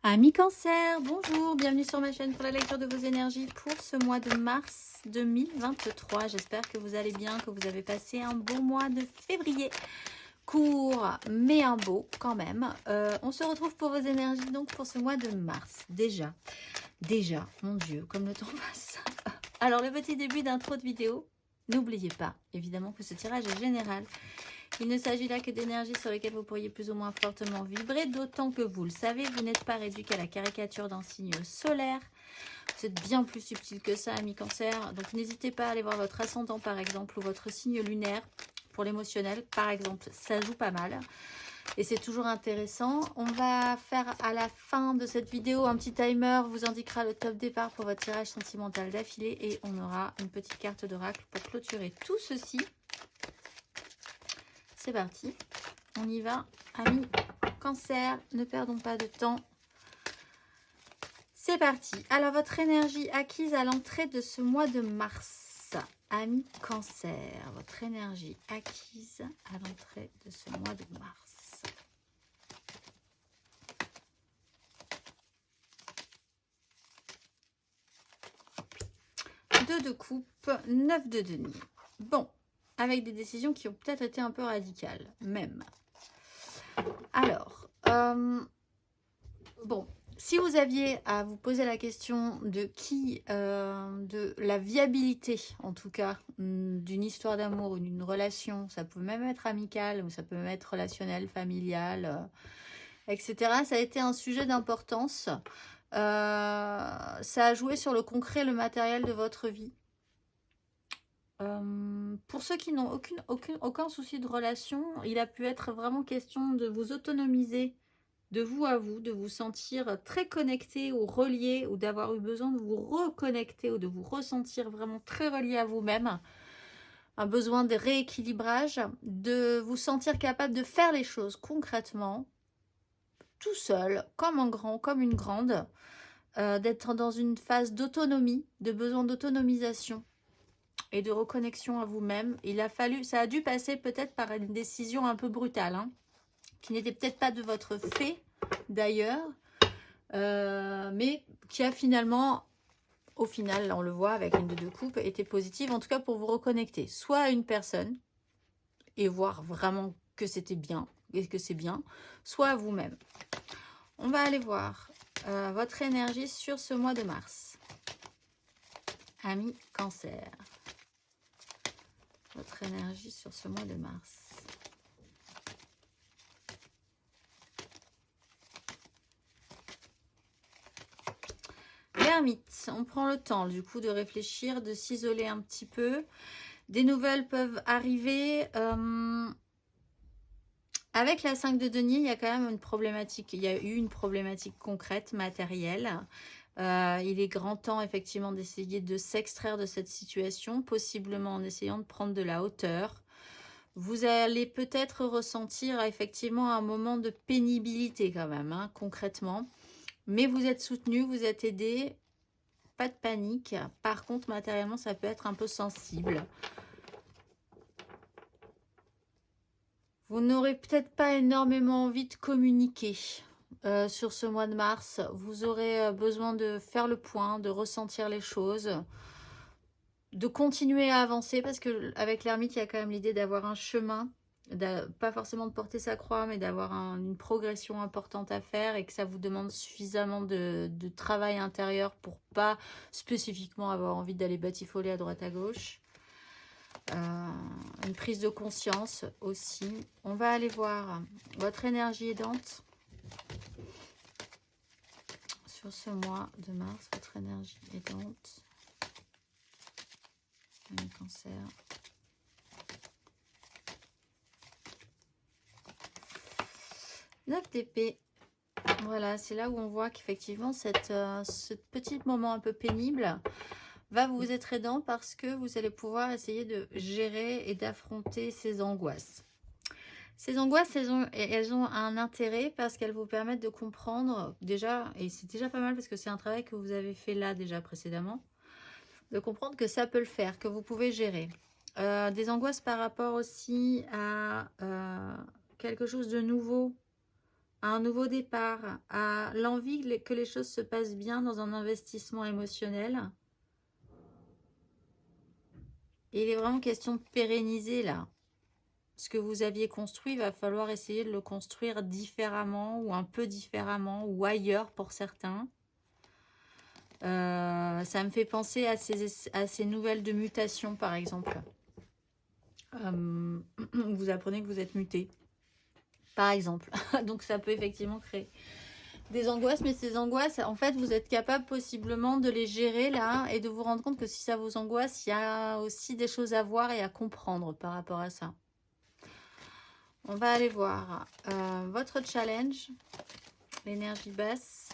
Amis Cancer, bonjour, bienvenue sur ma chaîne pour la lecture de vos énergies pour ce mois de mars 2023. J'espère que vous allez bien, que vous avez passé un bon mois de février. Court, mais un beau quand même. On se retrouve pour vos énergies donc pour ce mois de mars. Déjà, mon Dieu, comme le temps passe. Alors le petit début d'intro de vidéo, n'oubliez pas évidemment que ce tirage est général. Il ne s'agit là que d'énergies sur lesquelles vous pourriez plus ou moins fortement vibrer, d'autant que vous le savez, vous n'êtes pas réduit qu'à la caricature d'un signe solaire. Vous êtes bien plus subtil que ça, amis Cancer. Donc n'hésitez pas à aller voir votre ascendant par exemple, ou votre signe lunaire pour l'émotionnel par exemple. Ça joue pas mal. Et c'est toujours intéressant. On va faire à la fin de cette vidéo un petit timer, vous indiquera le top départ pour votre tirage sentimental d'affilée. Et on aura une petite carte d'oracle pour clôturer tout ceci. C'est parti, on y va, amis Cancer, ne perdons pas de temps. C'est parti. Alors, votre énergie acquise à l'entrée de ce mois de mars, amis Cancer, votre énergie acquise à l'entrée de ce mois de mars. Deux de coupe, 9 de denier. Bon, avec des décisions qui ont peut-être été un peu radicales, même. Alors, bon, si vous aviez à vous poser la question de de la viabilité, en tout cas, d'une histoire d'amour ou d'une relation, ça peut même être amical ou ça peut même être relationnel, familial, etc. Ça a été un sujet d'importance. Ça a joué sur le concret, le matériel de votre vie. Pour ceux qui n'ont aucun souci de relation, il a pu être vraiment question de vous autonomiser de vous à vous, de vous sentir très connecté ou relié, ou d'avoir eu besoin de vous reconnecter ou de vous ressentir vraiment très relié à vous-même. Un besoin de rééquilibrage, de vous sentir capable de faire les choses concrètement, tout seul, comme un grand, comme une grande, d'être dans une phase d'autonomie, de besoin d'autonomisation et de reconnexion à vous-même. Ça a dû passer peut-être par une décision un peu brutale, hein, qui n'était peut-être pas de votre fait d'ailleurs, mais qui a finalement, au final, on le voit avec une de deux coupes, été positive, en tout cas pour vous reconnecter, soit à une personne, et voir vraiment que c'était bien, et que c'est bien, soit à vous-même. On va aller voir votre énergie sur ce mois de mars. Amis Cancer. Votre énergie sur ce mois de mars. L'ermite, on prend le temps du coup de réfléchir, de s'isoler un petit peu. Des nouvelles peuvent arriver. Avec la 5 de denier, il y a quand même une problématique. Il y a eu une problématique concrète, matérielle. Il est grand temps effectivement d'essayer de s'extraire de cette situation, possiblement en essayant de prendre de la hauteur. Vous allez peut-être ressentir effectivement un moment de pénibilité quand même, hein, concrètement. Mais vous êtes soutenu, vous êtes aidé. Pas de panique. Par contre, matériellement, ça peut être un peu sensible. Vous n'aurez peut-être pas énormément envie de communiquer sur ce mois de mars. Vous aurez besoin de faire le point, de ressentir les choses, de continuer à avancer, parce qu'avec l'ermite, il y a quand même l'idée d'avoir un chemin, pas forcément de porter sa croix, mais d'avoir une progression importante à faire, et que ça vous demande suffisamment de travail intérieur pour pas spécifiquement avoir envie d'aller batifoler à droite à gauche. Une prise de conscience aussi. On va aller voir votre énergie aidante sur ce mois de mars. Votre énergie aidante, un Cancer. Neuf d'épée. Voilà, c'est là où on voit qu'effectivement ce petit moment un peu pénible va vous être aidant, parce que vous allez pouvoir essayer de gérer et d'affronter ces angoisses. Ces angoisses, elles ont un intérêt parce qu'elles vous permettent de comprendre déjà, et c'est déjà pas mal parce que c'est un travail que vous avez fait là déjà précédemment, de comprendre que ça peut le faire, que vous pouvez gérer. Des angoisses par rapport aussi à quelque chose de nouveau, à un nouveau départ, à l'envie que les choses se passent bien dans un investissement émotionnel. Et il est vraiment question de pérenniser là. Ce que vous aviez construit, il va falloir essayer de le construire différemment ou un peu différemment ou ailleurs pour certains. Ça me fait penser à ces nouvelles de mutation par exemple. Vous apprenez que vous êtes muté par exemple. Donc ça peut effectivement créer des angoisses, mais ces angoisses, en fait, vous êtes capable possiblement de les gérer là et de vous rendre compte que si ça vous angoisse, il y a aussi des choses à voir et à comprendre par rapport à ça. On va aller voir votre challenge, l'énergie basse.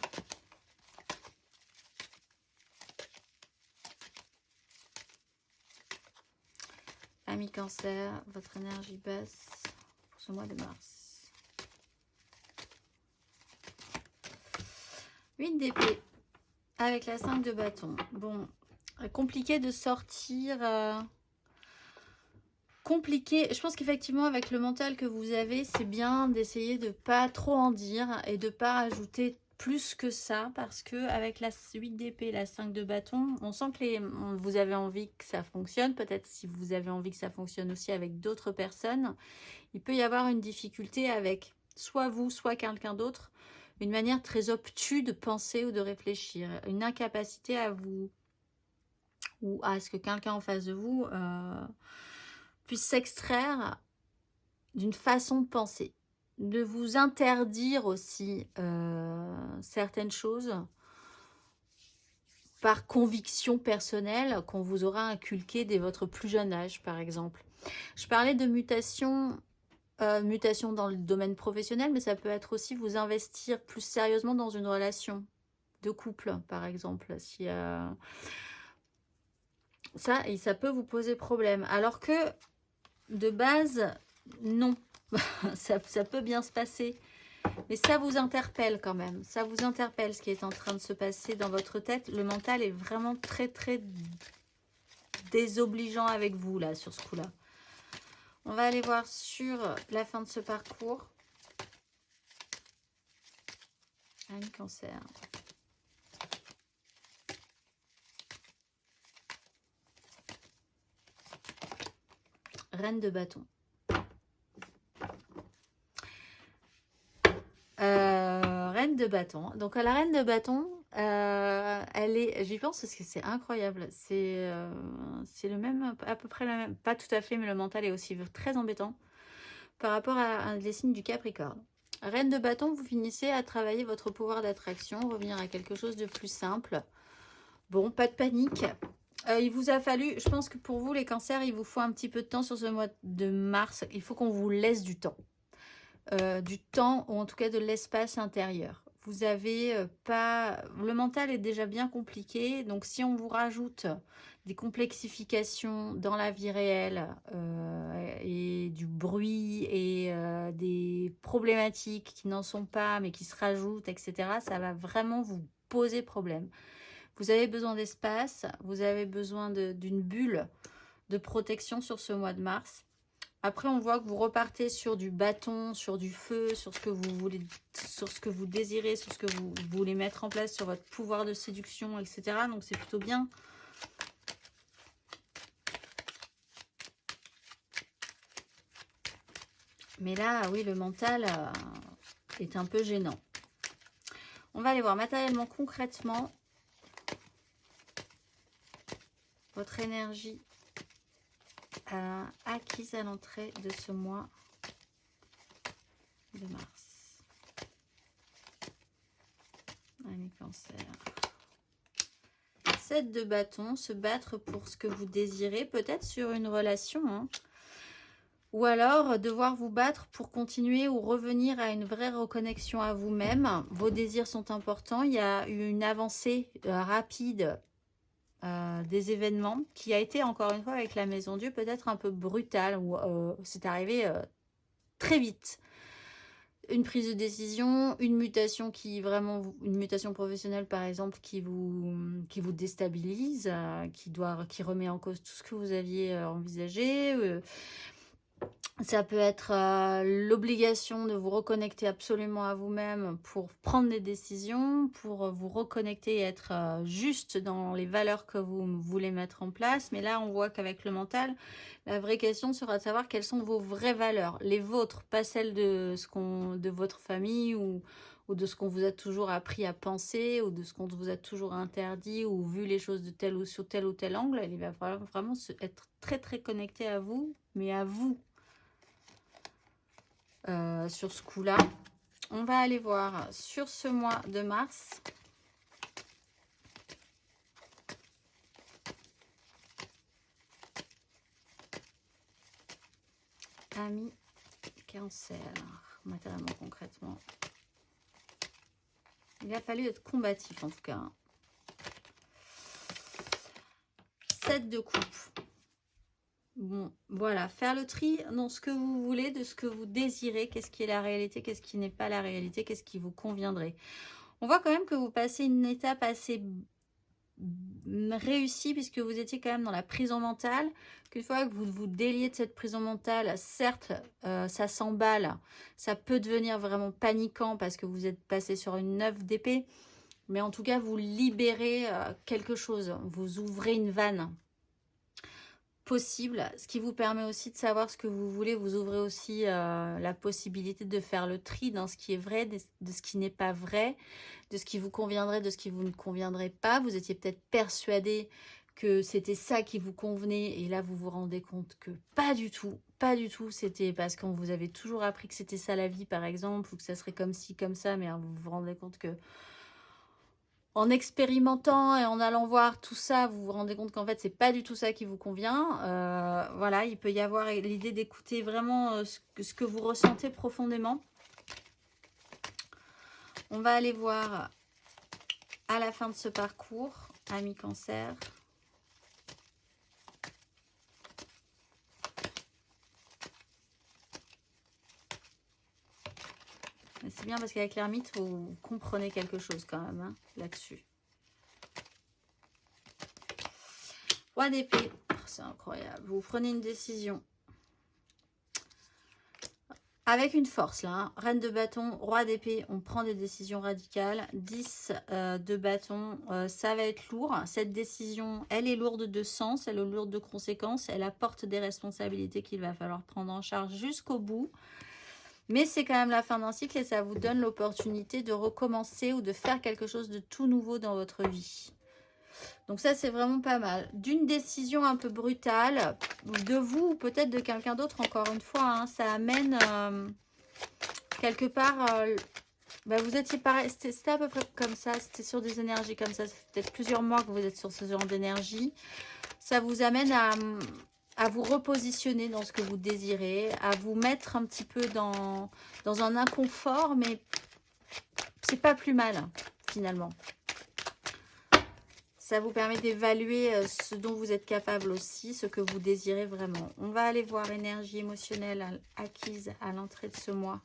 Ami Cancer, votre énergie basse pour ce mois de mars. 8 d'épée avec la 5 de bâton. Bon, compliqué de sortir... compliqué. Je pense qu'effectivement, avec le mental que vous avez, c'est bien d'essayer de pas trop en dire et de pas rajouter plus que ça, parce que avec la 8 d'épée, la 5 de bâton, on sent que vous avez envie que ça fonctionne. Peut-être si vous avez envie que ça fonctionne aussi avec d'autres personnes, il peut y avoir une difficulté avec soit vous, soit quelqu'un d'autre, une manière très obtuse de penser ou de réfléchir, une incapacité à vous ou à ce que quelqu'un en face de vous puisse s'extraire d'une façon de penser, de vous interdire aussi certaines choses par conviction personnelle qu'on vous aura inculqué dès votre plus jeune âge, par exemple. Je parlais de mutation, mutation dans le domaine professionnel, mais ça peut être aussi vous investir plus sérieusement dans une relation de couple, par exemple. Si, ça peut vous poser problème. Alors que, de base, non. ça peut bien se passer. Mais ça vous interpelle quand même. Ça vous interpelle ce qui est en train de se passer dans votre tête. Le mental est vraiment très, très désobligeant avec vous, là, sur ce coup-là. On va aller voir sur la fin de ce parcours. Un cancer. Reine de bâton. Reine de bâton. Donc à la reine de bâton, elle est, j'y pense parce que c'est incroyable. C'est le même, à peu près le même, pas tout à fait, mais le mental est aussi très embêtant par rapport à les signes du Capricorne. Reine de bâton, vous finissez à travailler votre pouvoir d'attraction, revenir à quelque chose de plus simple. Bon, pas de panique. Il vous a fallu, je pense que pour vous les cancers, il vous faut un petit peu de temps sur ce mois de mars. Il faut qu'on vous laisse du temps. Du temps ou en tout cas de l'espace intérieur. Vous avez pas... Le mental est déjà bien compliqué, donc si on vous rajoute des complexifications dans la vie réelle et du bruit et des problématiques qui n'en sont pas mais qui se rajoutent, etc., ça va vraiment vous poser problème. Vous avez besoin d'espace, vous avez besoin d'une bulle de protection sur ce mois de mars. Après, on voit que vous repartez sur du bâton, sur du feu, sur ce que vous voulez, sur ce que vous désirez, sur ce que vous voulez mettre en place, sur votre pouvoir de séduction, etc. Donc, c'est plutôt bien. Mais là, oui, le mental est un peu gênant. On va aller voir matériellement, concrètement, votre énergie acquise à l'entrée de ce mois de mars. Allez, cancer. 7 de bâton, se battre pour ce que vous désirez, peut-être sur une relation, hein. Ou alors devoir vous battre pour continuer ou revenir à une vraie reconnexion à vous-même. Vos désirs sont importants, il y a eu une avancée rapide des événements qui a été encore une fois avec la Maison Dieu peut-être un peu brutale ou c'est arrivé très vite. Une prise de décision, une mutation qui vraiment, une mutation professionnelle par exemple qui vous déstabilise, qui remet en cause tout ce que vous aviez envisagé. Ça peut être l'obligation de vous reconnecter absolument à vous-même pour prendre des décisions, pour vous reconnecter et être juste dans les valeurs que vous voulez mettre en place. Mais là, on voit qu'avec le mental, la vraie question sera de savoir quelles sont vos vraies valeurs, les vôtres, pas celles de votre famille ou de ce qu'on vous a toujours appris à penser ou de ce qu'on vous a toujours interdit ou vu les choses de tel ou sur tel ou tel angle. Il va falloir vraiment être très très connecté à vous, mais à vous. Sur ce coup-là. On va aller voir sur ce mois de mars. Amis Cancer, matériellement, concrètement. Il a fallu être combatif en tout cas. 7 de coupe. Bon, voilà, faire le tri dans ce que vous voulez, de ce que vous désirez, qu'est-ce qui est la réalité, qu'est-ce qui n'est pas la réalité, qu'est-ce qui vous conviendrait. On voit quand même que vous passez une étape assez réussie puisque vous étiez quand même dans la prison mentale, qu'une fois que vous vous déliez de cette prison mentale, certes, ça s'emballe, ça peut devenir vraiment paniquant parce que vous êtes passé sur une 9 d'épée, mais en tout cas, vous libérez quelque chose, vous ouvrez une vanne possible, ce qui vous permet aussi de savoir ce que vous voulez. Vous ouvrez aussi la possibilité de faire le tri dans ce qui est vrai, de ce qui n'est pas vrai, de ce qui vous conviendrait, de ce qui vous ne conviendrait pas. Vous étiez peut-être persuadé que c'était ça qui vous convenait et là vous vous rendez compte que pas du tout, pas du tout. C'était parce qu'on vous avait toujours appris que c'était ça la vie par exemple, ou que ça serait comme ci, comme ça, mais vous vous rendez compte que en expérimentant et en allant voir tout ça, vous vous rendez compte qu'en fait, c'est pas du tout ça qui vous convient. Voilà, il peut y avoir l'idée d'écouter vraiment ce que vous ressentez profondément. On va aller voir à la fin de ce parcours, amis Cancer. C'est bien parce qu'avec l'ermite, vous comprenez quelque chose quand même hein, là-dessus. Roi d'épée, oh, c'est incroyable. Vous prenez une décision avec une force là. Hein. Reine de bâton, roi d'épée, on prend des décisions radicales. 10 de bâton, ça va être lourd. Cette décision, elle est lourde de sens, elle est lourde de conséquences. Elle apporte des responsabilités qu'il va falloir prendre en charge jusqu'au bout. Mais c'est quand même la fin d'un cycle et ça vous donne l'opportunité de recommencer ou de faire quelque chose de tout nouveau dans votre vie. Donc ça, c'est vraiment pas mal. D'une décision un peu brutale, de vous ou peut-être de quelqu'un d'autre, encore une fois, hein, ça amène quelque part... vous étiez pareil, c'était à peu près comme ça, c'était sur des énergies comme ça. C'est peut-être plusieurs mois que vous êtes sur ce genre d'énergie. Ça vous amène à vous repositionner dans ce que vous désirez, à vous mettre un petit peu dans un inconfort, mais c'est pas plus mal, finalement. Ça vous permet d'évaluer ce dont vous êtes capable aussi, ce que vous désirez vraiment. On va aller voir énergie émotionnelle acquise à l'entrée de ce mois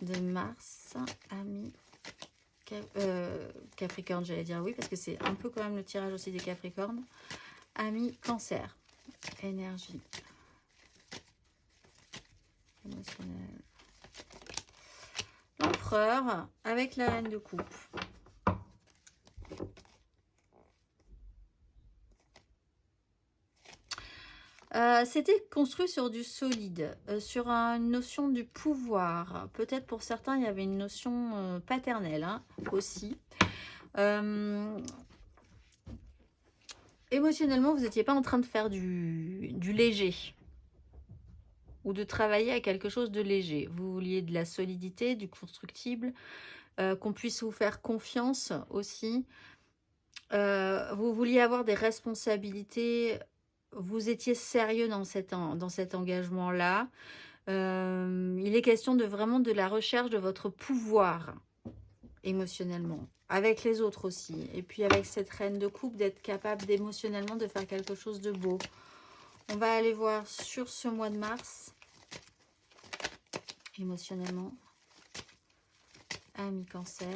de mars, amis Capricorne, j'allais dire oui, parce que c'est un peu quand même le tirage aussi des Capricornes. Amis Cancer, énergie émotionnelle. L'empereur avec la reine de coupe. C'était construit sur du solide, sur une notion du pouvoir. Peut-être pour certains, il y avait une notion paternelle hein, aussi. Émotionnellement, vous n'étiez pas en train de faire du léger ou de travailler à quelque chose de léger. Vous vouliez de la solidité, du constructible, qu'on puisse vous faire confiance aussi. Vous vouliez avoir des responsabilités. Vous étiez sérieux dans cet engagement-là. Il est question de vraiment de la recherche de votre pouvoir émotionnellement, avec les autres aussi. Et puis avec cette reine de coupe, d'être capable d'émotionnellement de faire quelque chose de beau. On va aller voir sur ce mois de mars, émotionnellement, amis Cancer.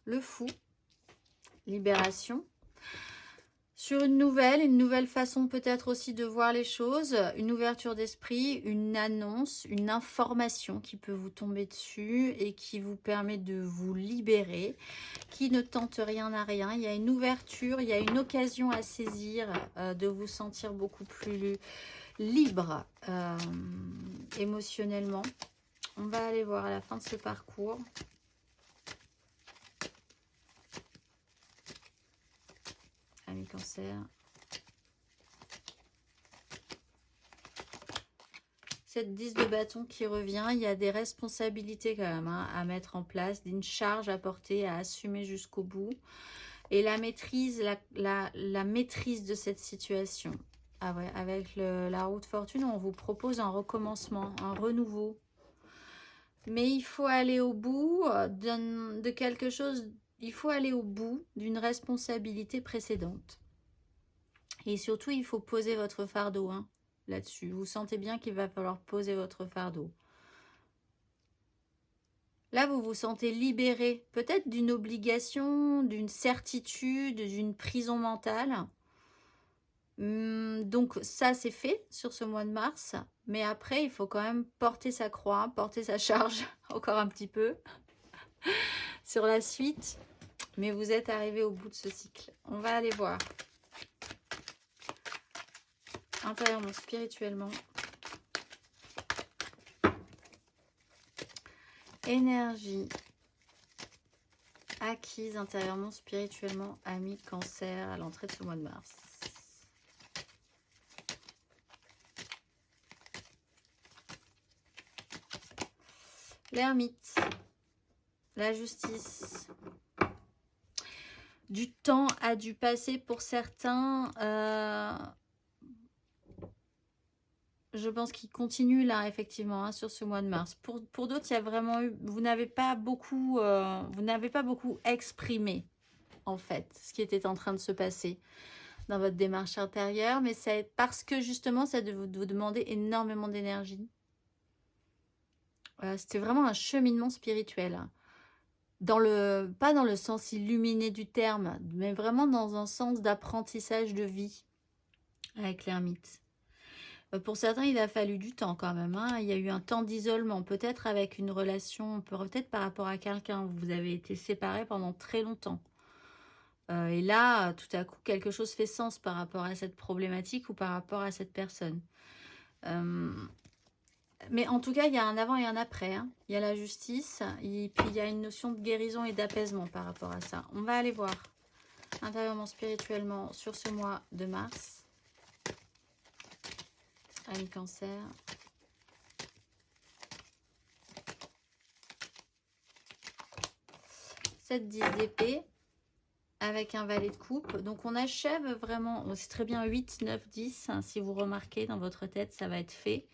Le fou, libération. sur une nouvelle façon peut-être aussi de voir les choses, une ouverture d'esprit, une annonce, une information qui peut vous tomber dessus et qui vous permet de vous libérer, qui ne tente rien à rien. Il y a une ouverture, il y a une occasion à saisir, de vous sentir beaucoup plus libre émotionnellement. On va aller voir à la fin de ce parcours. Amis Cancer. Cette 10 de bâton qui revient, il y a des responsabilités quand même à mettre en place, une charge à porter, à assumer jusqu'au bout. Et la maîtrise, la maîtrise de cette situation. Ah ouais, avec la roue de fortune, on vous propose un recommencement, un renouveau. Mais il faut aller au bout de quelque chose, il faut aller au bout d'une responsabilité précédente. Et surtout, il faut poser votre fardeau hein, là-dessus. Vous sentez bien qu'il va falloir poser votre fardeau. Là, vous vous sentez libéré, peut-être d'une obligation, d'une certitude, d'une prison mentale. Donc ça, c'est fait sur ce mois de mars. Mais après, il faut quand même porter sa croix, porter sa charge encore un petit peu sur la suite. Mais vous êtes arrivé au bout de ce cycle. On va aller voir. Intérieurement, spirituellement. Énergie acquise intérieurement, spirituellement, amis Cancer à l'entrée de ce mois de mars. L'ermite, la justice. Du temps a dû passer pour certains. Je pense qu'il continue là, effectivement, hein, sur ce mois de mars. Pour d'autres, il y a vraiment eu... Vous n'avez pas beaucoup exprimé, en fait, ce qui était en train de se passer dans votre démarche intérieure. Mais c'est parce que, justement, ça vous demandait énormément d'énergie. C'était vraiment un cheminement spirituel. Pas dans le sens illuminé du terme, mais vraiment dans un sens d'apprentissage de vie avec l'ermite. Pour certains, il a fallu du temps quand même. Hein. Il y a eu un temps d'isolement, peut-être avec une relation, peut-être par rapport à quelqu'un. Vous avez été séparés pendant très longtemps. Et là, tout à coup, quelque chose fait sens par rapport à cette problématique ou par rapport à cette personne. Mais en tout cas, il y a un avant et un après. Hein. Il y a la justice, et puis il y a une notion de guérison et d'apaisement par rapport à ça. On va aller voir intérieurement, spirituellement, sur ce mois de mars. Amis Cancer. Cette 10 d'épée avec un valet de coupe. Donc on achève vraiment, c'est très bien 8, 9, 10. Hein, si vous remarquez dans votre tête, ça va être fait.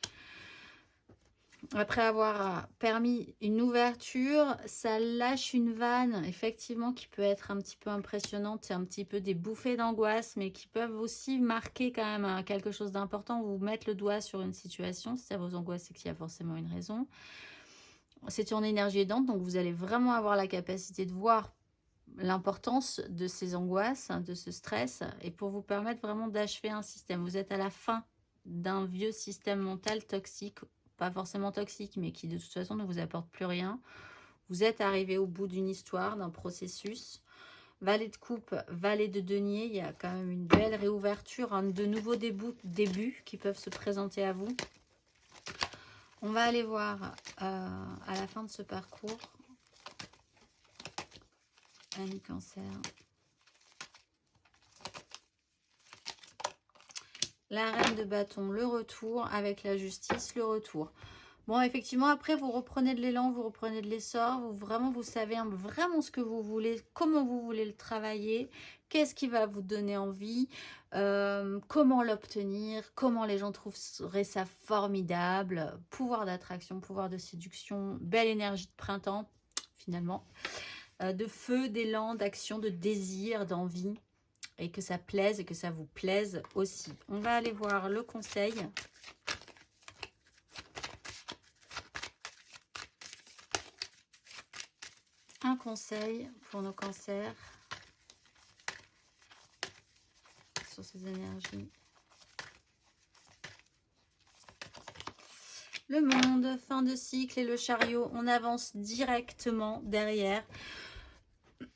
Après avoir permis une ouverture, ça lâche une vanne, effectivement, qui peut être un petit peu impressionnante. C'est un petit peu des bouffées d'angoisse, mais qui peuvent aussi marquer quand même quelque chose d'important, vous mettre le doigt sur une situation. Si ça vous angoisse, c'est qu'il y a forcément une raison. C'est en énergie aidante, donc vous allez vraiment avoir la capacité de voir l'importance de ces angoisses, de ce stress, et pour vous permettre vraiment d'achever un système. Vous êtes à la fin d'un vieux système mental toxique, pas forcément toxique, mais qui de toute façon ne vous apporte plus rien. Vous êtes arrivé au bout d'une histoire, d'un processus. Valet de coupe, valet de denier, il y a quand même une belle réouverture, de nouveaux débuts qui peuvent se présenter à vous. On va aller voir à la fin de ce parcours. Amis Cancer. La reine de bâton, le retour, avec la justice, le retour. Bon, effectivement, après, vous reprenez de l'élan, vous reprenez de l'essor, vous savez vraiment ce que vous voulez, comment vous voulez le travailler, qu'est-ce qui va vous donner envie, comment l'obtenir, comment les gens trouveraient ça formidable, pouvoir d'attraction, pouvoir de séduction, belle énergie de printemps, finalement, de feu, d'élan, d'action, de désir, d'envie. Et que ça plaise et que ça vous plaise aussi. On va aller voir le conseil. Un conseil pour nos cancers sur ces énergies. Le monde, fin de cycle et le chariot, on avance directement derrière.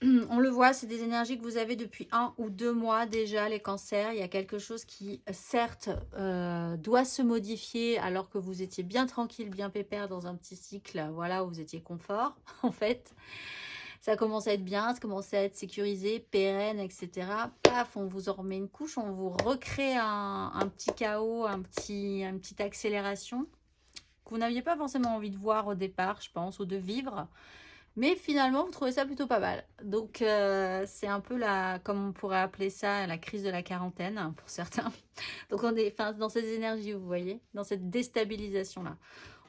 On le voit, c'est des énergies que vous avez depuis 1 ou 2 mois déjà, les cancers. Il y a quelque chose qui, certes, doit se modifier alors que vous étiez bien tranquille, bien pépère dans un petit cycle, voilà, où vous étiez confort, en fait. Ça commence à être bien, ça commence à être sécurisé, pérenne, etc. Paf, on vous en remet une couche, on vous recrée un petit chaos, une petite accélération que vous n'aviez pas forcément envie de voir au départ, je pense, ou de vivre. Mais finalement, vous trouvez ça plutôt pas mal. Donc, c'est un peu comme on pourrait appeler ça, la crise de la quarantaine, hein, pour certains. Donc, on est dans ces énergies, vous voyez, dans cette déstabilisation-là.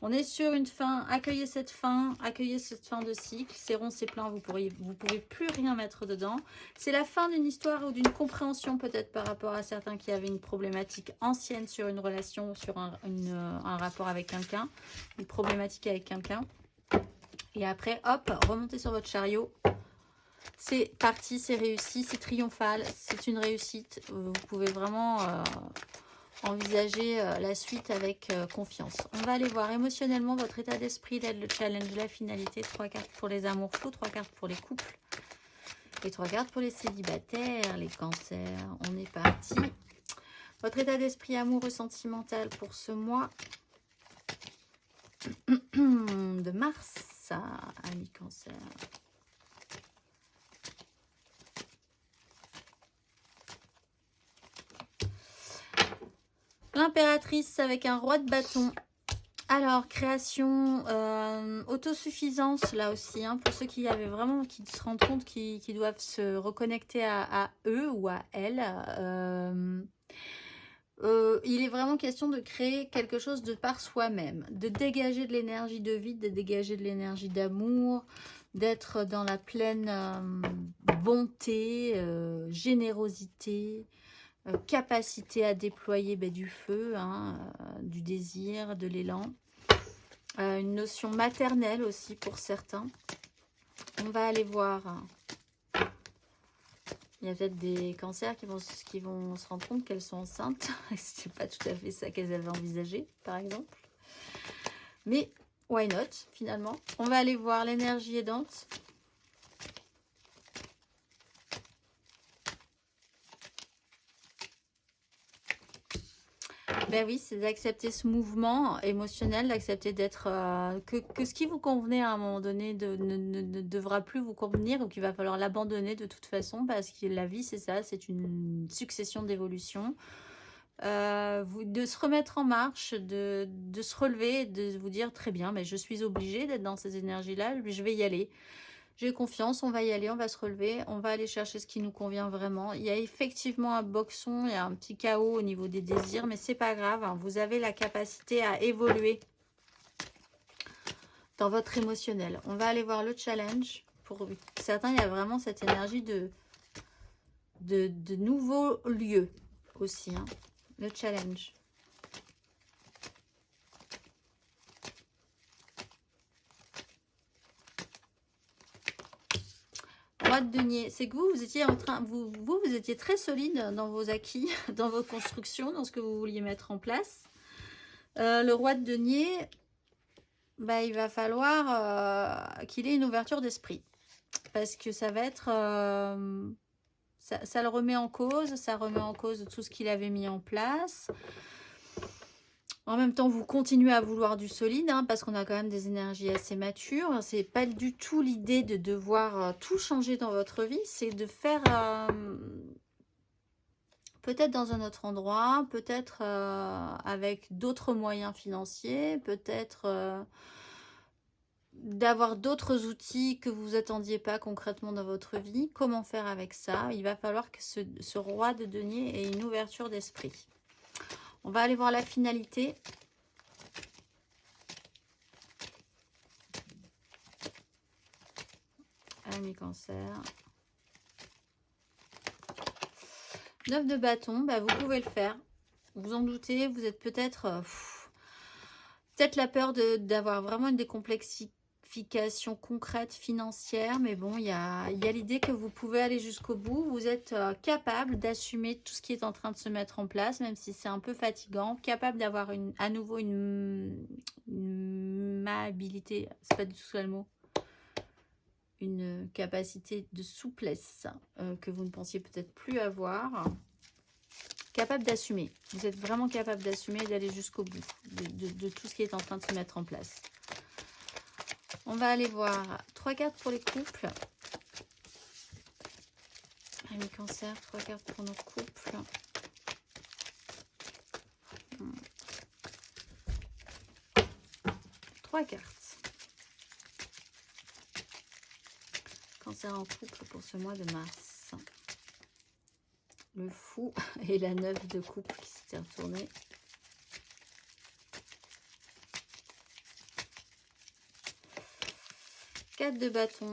On est sur une fin, accueillez cette fin de cycle, c'est rond, c'est plein, vous pouvez plus rien mettre dedans. C'est la fin d'une histoire ou d'une compréhension peut-être par rapport à certains qui avaient une problématique ancienne sur une relation, sur un rapport avec quelqu'un, une problématique avec quelqu'un. Et après, hop, remontez sur votre chariot. C'est parti, c'est réussi, c'est triomphal, c'est une réussite. Vous pouvez vraiment envisager la suite avec confiance. On va aller voir émotionnellement votre état d'esprit, l'aide, le challenge, la finalité. 3 cartes pour les amours fous, 3 cartes pour les couples. Et 3 cartes pour les célibataires, les cancers. On est parti. Votre état d'esprit amoureux sentimental pour ce mois de mars. Amis cancer. L'impératrice avec un roi de bâton. Alors, création, autosuffisance, là aussi, hein, pour ceux qui avaient vraiment, qui se rendent compte qu'ils doivent se reconnecter à eux ou à elles. Il est vraiment question de créer quelque chose de par soi-même, de dégager de l'énergie de vie, de dégager de l'énergie d'amour, d'être dans la pleine bonté, générosité, capacité à déployer du feu, hein, du désir, de l'élan. Une notion maternelle aussi pour certains. On va aller voir. Il y a peut-être des cancers qui vont se rendre compte qu'elles sont enceintes. C'est pas tout à fait ça qu'elles avaient envisagé, par exemple. Mais why not, finalement. On va aller voir l'énergie aidante. Ben oui, c'est d'accepter ce mouvement émotionnel, d'accepter d'être que ce qui vous convenait à un moment donné ne devra plus vous convenir ou qu'il va falloir l'abandonner de toute façon parce que la vie c'est ça, c'est une succession d'évolutions. De se remettre en marche, de se relever, de vous dire très bien, mais je suis obligée d'être dans ces énergies-là, je vais y aller. J'ai confiance, on va y aller, on va se relever, on va aller chercher ce qui nous convient vraiment. Il y a effectivement un boxon, il y a un petit chaos au niveau des désirs, mais c'est pas grave, hein, vous avez la capacité à évoluer dans votre émotionnel. On va aller voir le challenge. Pour certains, il y a vraiment cette énergie de nouveaux lieux aussi, hein. Le challenge. Roi de denier, c'est que vous étiez en train, vous étiez très solide dans vos acquis, dans vos constructions, dans ce que vous vouliez mettre en place. Le roi de denier, il va falloir qu'il ait une ouverture d'esprit. Parce que ça va être... ça le remet en cause, ça remet en cause tout ce qu'il avait mis en place. En même temps, vous continuez à vouloir du solide, hein, parce qu'on a quand même des énergies assez matures. C'est pas du tout l'idée de devoir tout changer dans votre vie. C'est de faire peut-être dans un autre endroit, peut-être avec d'autres moyens financiers, peut-être d'avoir d'autres outils que vous attendiez pas concrètement dans votre vie. Comment faire avec ça? Il va falloir que ce roi de denier ait une ouverture d'esprit. On va aller voir la finalité. Amis cancer. 9 de bâton, vous pouvez le faire. Vous en doutez, vous êtes peut-être... peut-être la peur d'avoir vraiment une gratification concrète financière, mais bon, il y a l'idée que vous pouvez aller jusqu'au bout. Vous êtes capable d'assumer tout ce qui est en train de se mettre en place, même si c'est un peu fatigant, capable d'avoir à nouveau une mobilité, c'est pas du tout ça le mot, une capacité de souplesse que vous ne pensiez peut-être plus avoir. Capable d'assumer. Vous êtes vraiment capable d'assumer et d'aller jusqu'au bout de tout ce qui est en train de se mettre en place. On va aller voir 3 cartes pour les couples. Amis Cancer, 3 cartes pour nos couples. Trois cartes. Cancer en couple pour ce mois de mars. Le fou et la 9 de couple qui s'était retournée. Quatre de bâton.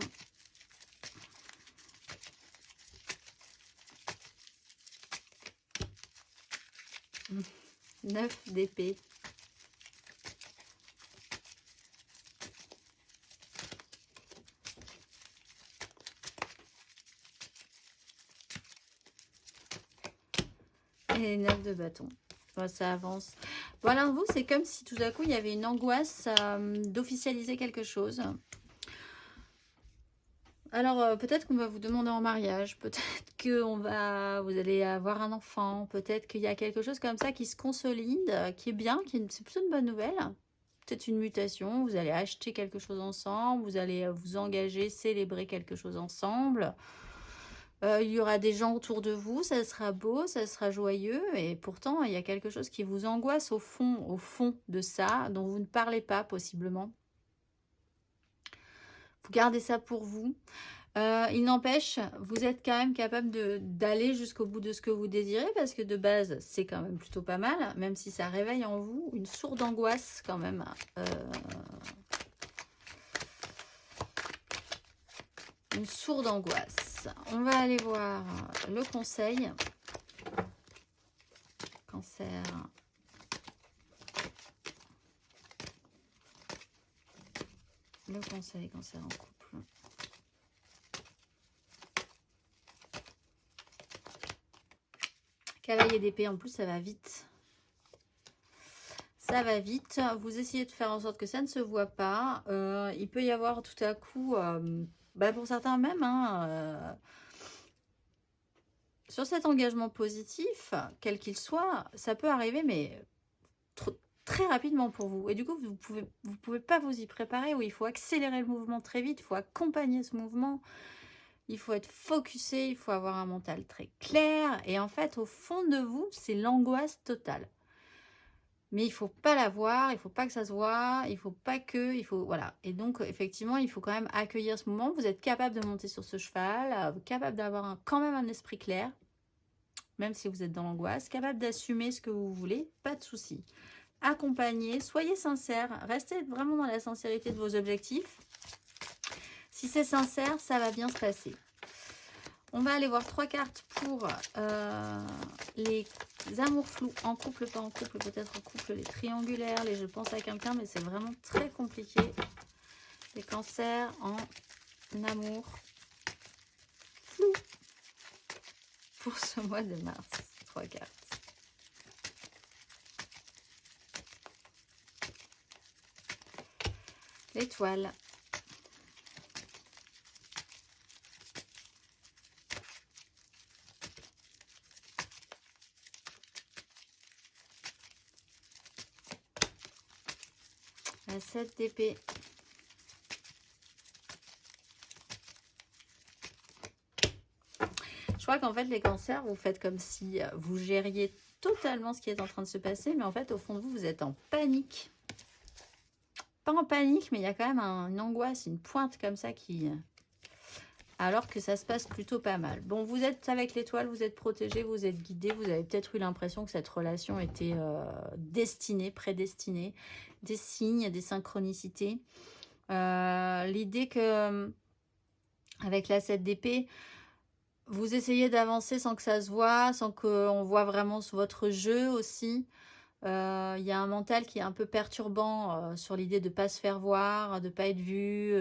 9 d'épée. Et 9 de bâton. Bon, ça avance. Voilà, vous, c'est comme si tout à coup, il y avait une angoisse d'officialiser quelque chose. Alors, peut-être qu'on va vous demander en mariage. Peut-être que vous allez avoir un enfant. Peut-être qu'il y a quelque chose comme ça qui se consolide, qui est bien, c'est plutôt une bonne nouvelle. Peut-être une mutation. Vous allez acheter quelque chose ensemble. Vous allez vous engager, célébrer quelque chose ensemble. Il y aura des gens autour de vous, ça sera beau, ça sera joyeux, et pourtant il y a quelque chose qui vous angoisse au fond de ça, dont vous ne parlez pas possiblement. Vous gardez ça pour vous. Il n'empêche, vous êtes quand même capable d'aller jusqu'au bout de ce que vous désirez, parce que de base, c'est quand même plutôt pas mal, même si ça réveille en vous une sourde angoisse quand même. Une sourde angoisse. On va aller voir le conseil. Cancer. Le conseil, cancer en couple. Cavalier d'épée, en plus ça va vite. Ça va vite. Vous essayez de faire en sorte que ça ne se voit pas. Il peut y avoir tout à coup... pour certains même, sur cet engagement positif, quel qu'il soit, ça peut arriver, mais très rapidement pour vous. Et du coup, vous pouvez pas vous y préparer, ou il faut accélérer le mouvement très vite, il faut accompagner ce mouvement, il faut être focusé, il faut avoir un mental très clair. Et en fait, au fond de vous, c'est l'angoisse totale. Mais il faut pas la voir, il faut pas que ça se voit, il faut pas que, voilà. Et donc, effectivement, il faut quand même accueillir ce moment. Vous êtes capable de monter sur ce cheval, capable d'avoir quand même un esprit clair, même si vous êtes dans l'angoisse, capable d'assumer ce que vous voulez, pas de souci. Accompagnez, soyez sincère, restez vraiment dans la sincérité de vos objectifs. Si c'est sincère, ça va bien se passer. On va aller voir 3 cartes pour les amours flous, en couple, pas en couple, peut-être en couple, les triangulaires, les je pense à quelqu'un, mais c'est vraiment très compliqué. Les cancers en amour flou pour ce mois de mars. 3 cartes. L'étoile. La 7 d'épée. Je crois qu'en fait, les cancers, vous faites comme si vous gériez totalement ce qui est en train de se passer, mais en fait, au fond de vous, vous êtes en panique. Pas en panique, mais il y a quand même une angoisse, une pointe comme ça qui... Alors que ça se passe plutôt pas mal. Bon, vous êtes avec l'étoile, vous êtes protégé, vous êtes guidé. Vous avez peut-être eu l'impression que cette relation était destinée, prédestinée. Des signes, des synchronicités. L'idée que, avec la 7 d'épée, vous essayez d'avancer sans que ça se voit, sans qu'on voit vraiment votre jeu aussi. Il y a un mental qui est un peu perturbant sur l'idée de ne pas se faire voir, de ne pas être vu,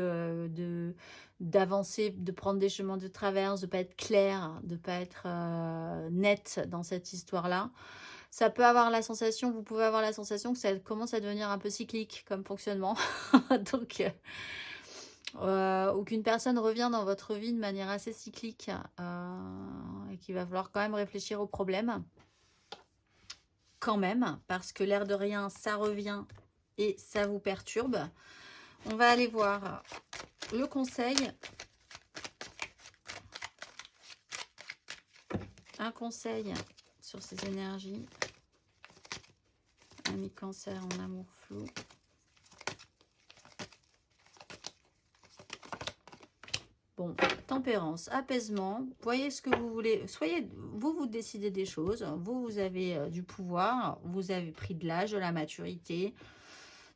d'avancer, de prendre des chemins de traverse, de ne pas être clair, de ne pas être net dans cette histoire-là. Ça peut avoir la sensation, vous pouvez avoir la sensation que ça commence à devenir un peu cyclique comme fonctionnement. Donc, ou qu'une personne revient dans votre vie de manière assez cyclique et qu'il va falloir quand même réfléchir au problème. Quand même, parce que l'air de rien, ça revient et ça vous perturbe. On va aller voir le conseil. Un conseil sur ces énergies. Ami Cancer en amour flou. Bon, tempérance, apaisement, voyez ce que vous voulez, vous décidez des choses, vous avez du pouvoir, vous avez pris de l'âge, de la maturité,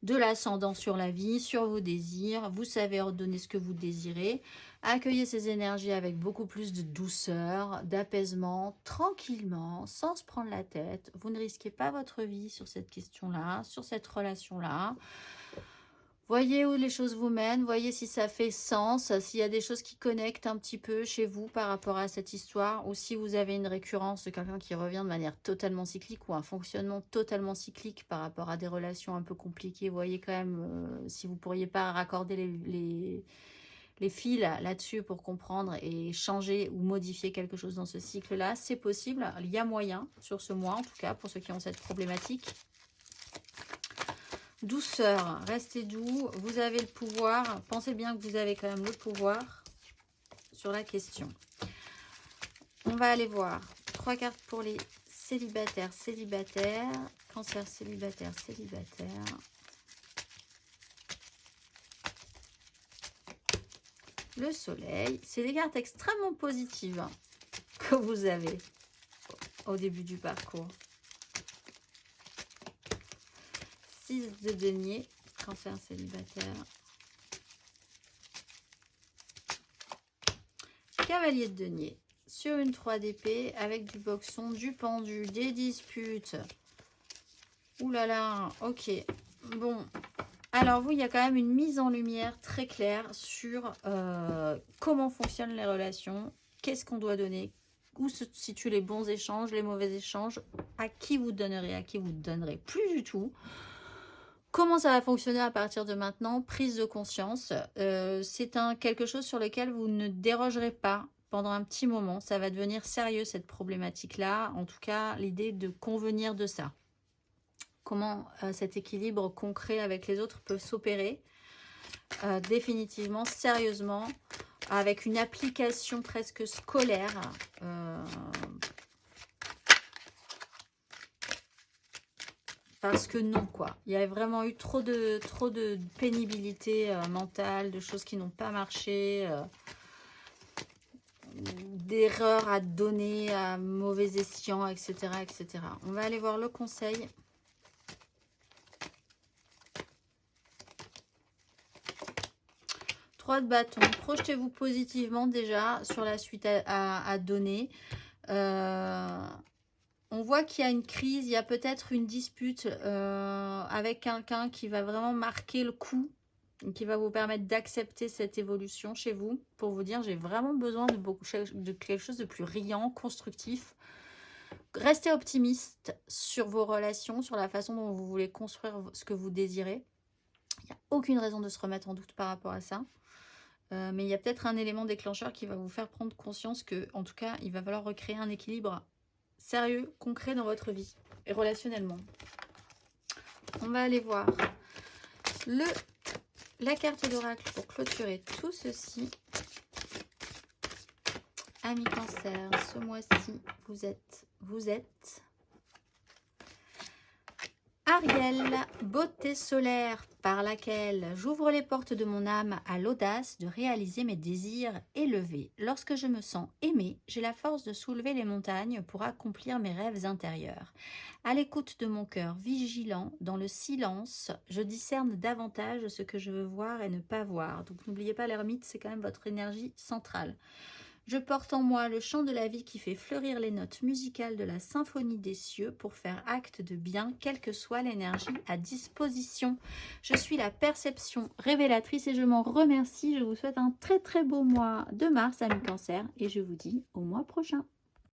de l'ascendant sur la vie, sur vos désirs, vous savez ordonner ce que vous désirez, accueillez ces énergies avec beaucoup plus de douceur, d'apaisement, tranquillement, sans se prendre la tête, vous ne risquez pas votre vie sur cette question-là, sur cette relation-là. Voyez où les choses vous mènent, voyez si ça fait sens, s'il y a des choses qui connectent un petit peu chez vous par rapport à cette histoire, ou si vous avez une récurrence de quelqu'un qui revient de manière totalement cyclique ou un fonctionnement totalement cyclique par rapport à des relations un peu compliquées. Voyez quand même si vous ne pourriez pas raccorder les fils là-dessus pour comprendre et changer ou modifier quelque chose dans ce cycle-là. C'est possible, il y a moyen sur ce mois en tout cas pour ceux qui ont cette problématique. Douceur, restez doux, vous avez le pouvoir, pensez bien que vous avez quand même le pouvoir sur la question. On va aller voir 3 cartes pour les célibataires, cancer célibataire, le soleil, c'est des cartes extrêmement positives que vous avez au début du parcours. De denier, cancer célibataire, cavalier de denier, sur une 3 d'épée avec du boxon, du pendu, des disputes. Ouh là là, ok. Bon, alors vous, il y a quand même une mise en lumière très claire sur comment fonctionnent les relations, qu'est-ce qu'on doit donner, où se situent les bons échanges, les mauvais échanges, à qui vous donnerez, à qui vous ne donnerez plus du tout. Comment ça va fonctionner à partir de maintenant? Prise de conscience. C'est quelque chose sur lequel vous ne dérogerez pas pendant un petit moment. Ça va devenir sérieux cette problématique-là. En tout cas, l'idée de convenir de ça. Comment cet équilibre concret avec les autres peut s'opérer définitivement, sérieusement, avec une application presque scolaire. Parce que non, quoi. Il y a vraiment eu trop de pénibilité mentale, de choses qui n'ont pas marché, d'erreurs à donner, à mauvais escient, etc., etc. On va aller voir le conseil. Trois de bâton. Projetez-vous positivement déjà sur la suite à donner. On voit qu'il y a une crise, il y a peut-être une dispute avec quelqu'un qui va vraiment marquer le coup, qui va vous permettre d'accepter cette évolution chez vous, pour vous dire j'ai vraiment besoin de quelque chose de plus riant, constructif. Restez optimiste sur vos relations, sur la façon dont vous voulez construire ce que vous désirez. Il n'y a aucune raison de se remettre en doute par rapport à ça. Mais il y a peut-être un élément déclencheur qui va vous faire prendre conscience que, en tout cas, il va falloir recréer un équilibre sérieux, concret dans votre vie et relationnellement. On va aller voir la carte d'oracle pour clôturer tout ceci. Amis Cancer, ce mois-ci, vous êtes Ariel, beauté solaire par laquelle j'ouvre les portes de mon âme à l'audace de réaliser mes désirs élevés. Lorsque je me sens aimée, j'ai la force de soulever les montagnes pour accomplir mes rêves intérieurs. À l'écoute de mon cœur vigilant, dans le silence, je discerne davantage ce que je veux voir et ne pas voir. Donc n'oubliez pas, l'ermite, c'est quand même votre énergie centrale. Je porte en moi le chant de la vie qui fait fleurir les notes musicales de la symphonie des cieux pour faire acte de bien, quelle que soit l'énergie à disposition. Je suis la perception révélatrice et je m'en remercie. Je vous souhaite un très très beau mois de mars, amis Cancer, et je vous dis au mois prochain.